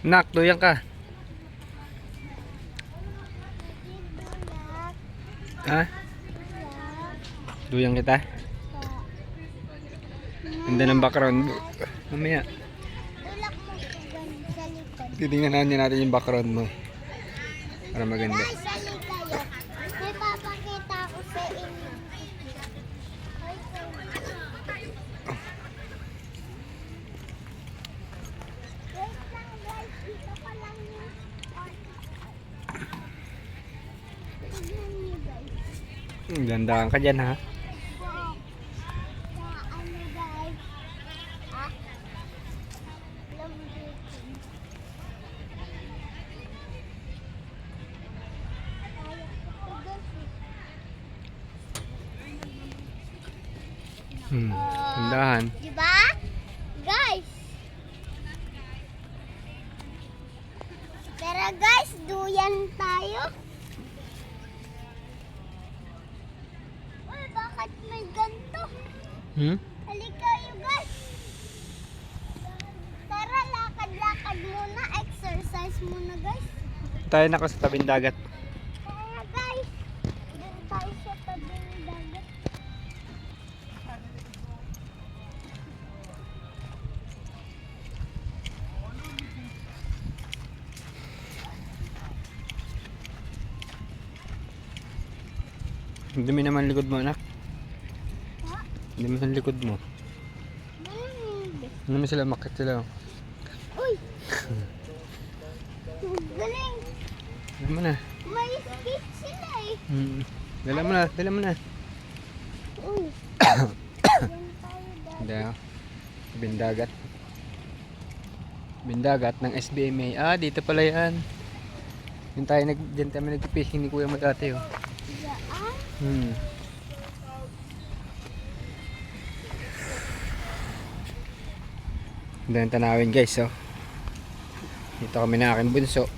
Nak, doyan ka. Ha? Doyan kita. Ganda ng background. Mamaya. Tulak mo sa likod. Titingnan natin yung background mo. Para maganda. Guys, sali kayo. May papakita ko sa inyo. Wait lang guys, dito ko lang yung tignan niyo guys. Gandaan ka dyan ha. Sa ano guys? Ah? Lambutin. Kaya ko guys. Gandahan. Diba? Guys. Tara guys, duyan tayo. Uy, bakit may ganito? Halika kayo guys. Tara, lakad-lakad muna. Exercise muna guys. Tayo na sa tabing dagat. Tara guys. Doon tayo sa tabing dagat. Hindi mo naman likod mo anak. Ha? Hindi mo naman likod mo. Hindi mo sila makit sila. Uy! Galing! Dala mo na. May speed sila eh. Dala mo na. Dala mo na. Uy! Yan tayo dati. Hindi ah. Bindagat. Bindagat ng SBMA. Ah, dito pala yan. Diyan tayo nag-fishing ni kuya mo dati oh. Yaan? Ganda ng tanawin guys oh. Dito kami na aking bunso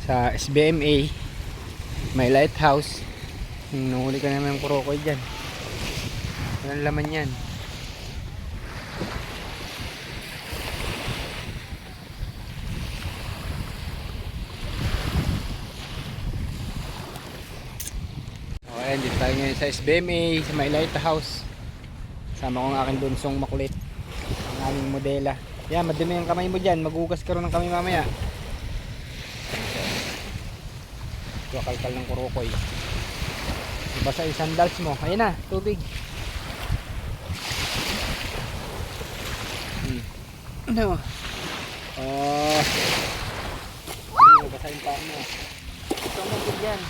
sa SBMA may lighthouse. Nahuli ka naman ng kurokoy dyan. Walang laman yan. Okay, dito tayo ngayon sa SBMA sa may lighthouse. Sama ko ang aking bunsong makulit, ang aming modela. Yan, madumi ang kamay mo dyan. Magugas ka rin ng kamay mamaya. Kalkal ng kurokoy. Basa yung sandals mo. Ayan na, tubig. Ano? Oh. Hindi, basa yung paa mo. Ito ang magod yan.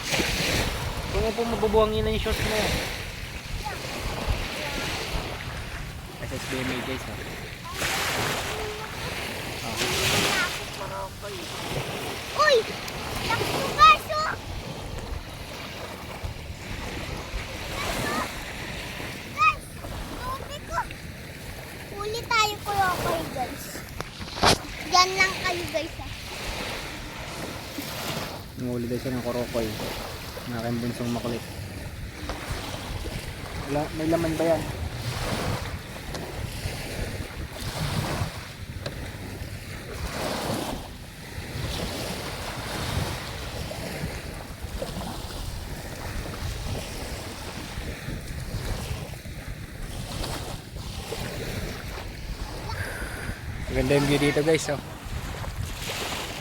Kung mo po mabubuhangin na yung shorts mo. SSBMA guys ha. Uy! Takbo guys oh! Guys! Tubig ko! Huli tayo kurokoy guys. Diyan lang kayo guys ah. Nanguli daw siya ng kurokoy. Ang aking bunsong makulit. Wala, may laman ba yan? Maganda yung view dito guys oh.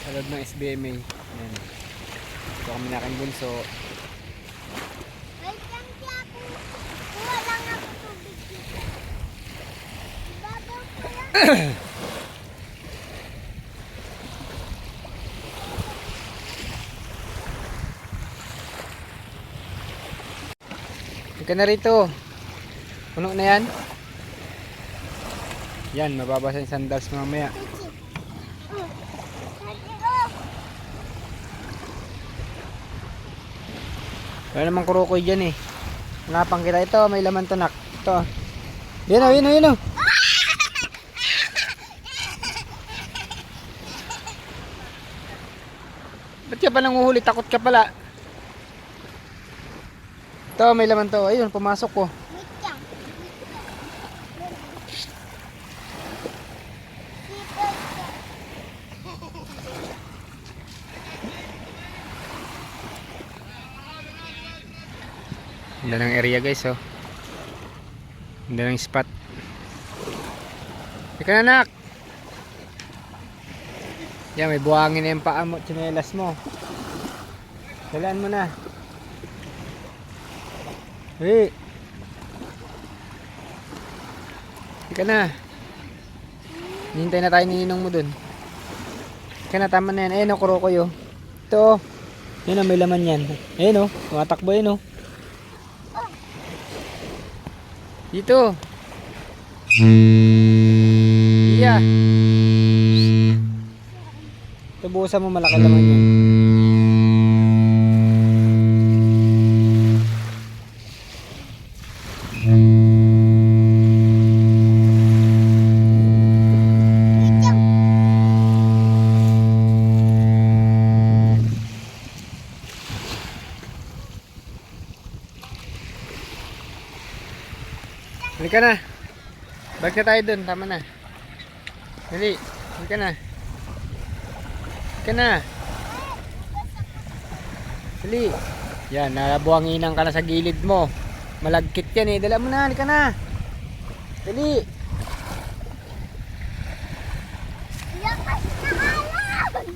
Sa loob ng SBMA. Ayan. Ito kami na aking bunso. Wait lang siya ako. Kuha lang ako tubig dito. Ibabaw ko lang. Ika na rito. Puno na yan. Yan, mababasa yung sandals mamaya. Wala namang kurokoy dyan eh. Hanapang kita ito, may laman to nak. Ito. Yan o, yan o, yan o. Ba't ka palang uhuli? Takot ka pala. Ito, may laman to. Ayun, pumasok ko. Wait lang. Dito. Ganda ng area guys, oh. Ganda ng spot. Ika na, anak. Yan, may buhangin na yung paa mo, tsinelas mo. Dalaan mo na. Hey. Ika na. Hintay na tayo ni ninong mo dun. Ika na, tama na yan. Ayun o, kurokoy oh. Ito oh. Yun o, may laman yan. Ayun o, tumatakbo yun o. Dito. Iya. Tubusan mo, malaki laman yan. Halika na. Balik na tayo dun. Tama na. Dali. Halika na. Halika na. Dali. Yan. Nalabuhanginan ka na sa gilid mo. Malagkit yan eh. Dala mo na. Halika na. Dali. Lakas na alam!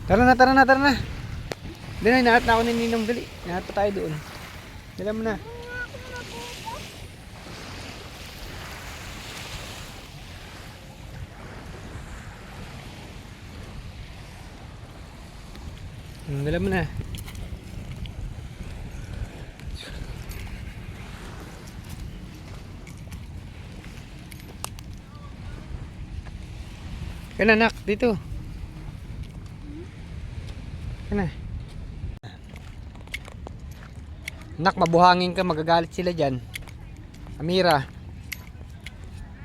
Tara na, tara na, tara na. Dali, nahat na ako ni Ninong. Dali. Nahat pa tayo doon. Dala mo na. Dala mo na. Kana nak, dito. Kana. Nak, mabuhangin ka, magagalit sila dyan. Amira.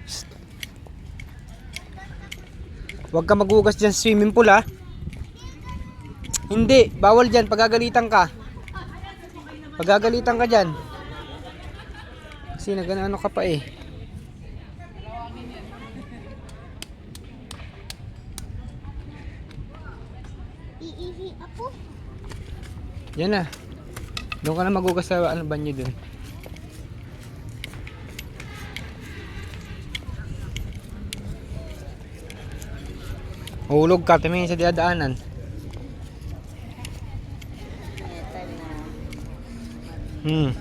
Psst. Huwag ka maghugas dyan sa swimming pool ha. Hindi, bawal dyan, pagagalitan ka. Pagagalitan ka dyan. Kasi nagano ka pa eh. Iihi ako. Yan na. Doon ka na maghugas sa banyo dun. Hulog ka, tumingin sa diadaanan. Hmm.